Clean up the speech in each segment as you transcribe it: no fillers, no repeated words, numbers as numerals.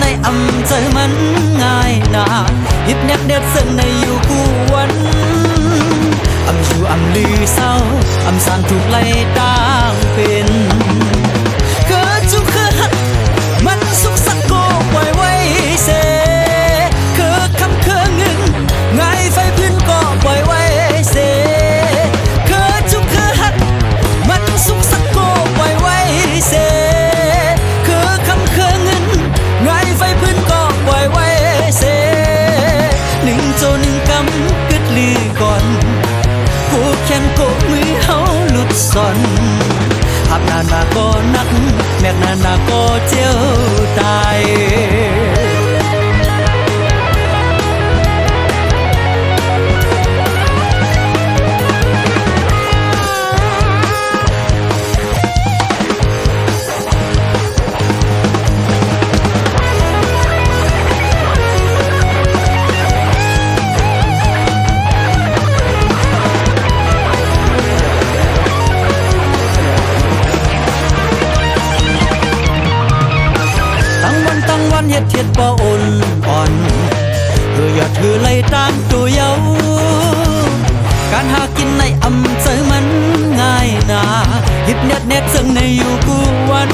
ในอำเจอมันง่ายนาฮิปแนบเด็ดเส้นในอยู่กูวันอำอยู่อำลือเศร้าอำสานถูกไล่ต่างเป็นคือจุกคือหัดมันสุกสักโกปล่อยไว้เสคือคำคือเงินไงไฟพื้นก็ปล่อยไว้เสคือจุกคือหัดมันสุกสักโกปล่อยไว้เสคือคำคือเงินไงไฟพื้นก็ปล่อยไว้เสหนึ่งโจหนึ่งกำกึดลือก่อนกูแขนโกมือเฮาหลุดซ่อนหับนานาก็นักแมกนานาก็เจียวตายเฮ็ดเฮ็ดบ่อ่อนอ่อนเพื่ออย่าถือไล่ตามตัวเยาการหากินในอำเจอมันง่ายนาฮิปเน็ตเน็ตซึ่งในอยู่กูวัน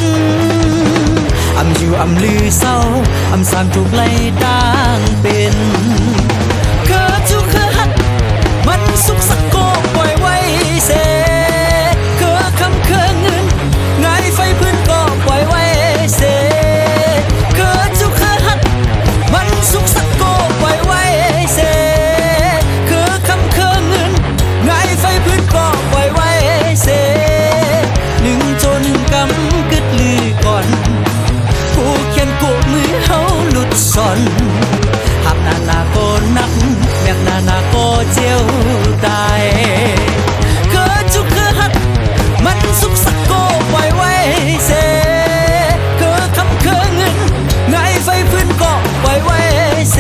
อำอยู่อำลือเศร้าอำสานถูกไล่ต่างเป็นคือจุกคือหักมันสุกสักโกปล่อยไว้เสคือคำคือเงินไงไฟพื้นก็ปล่อยไว้เสสุกสักโกปล่อยไว้เสคือคำคือเงินไงไฟพื้นก็ปล่อยไว้เสหนึ่งโจหนึ่งกำกึดลือก่อนผู้เขียนโกมือเฮาหลุดซ่อนหับนานาโกนักแมกนานาโกเจียวตายคือจุกคือหัดมันสุกสักโกปล่อยไว้เสคือคำคือเงินไงไฟพื้นก็ปล่อยไว้เส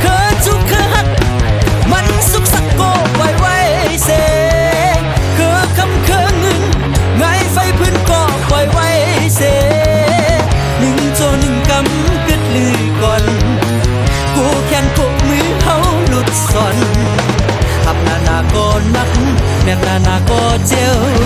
คือจุกคือหัดมันสุกสักโกปล่อยไว้เสคือคำคือเงินไงไฟพื้นก็ปล่อยไว้เสหนึ่งโจหนึ่งกำกึดลือก่อนกูแขนโกมือเฮาหลุดซ่อนหับนานาก็นักแมกนานาก็เจียว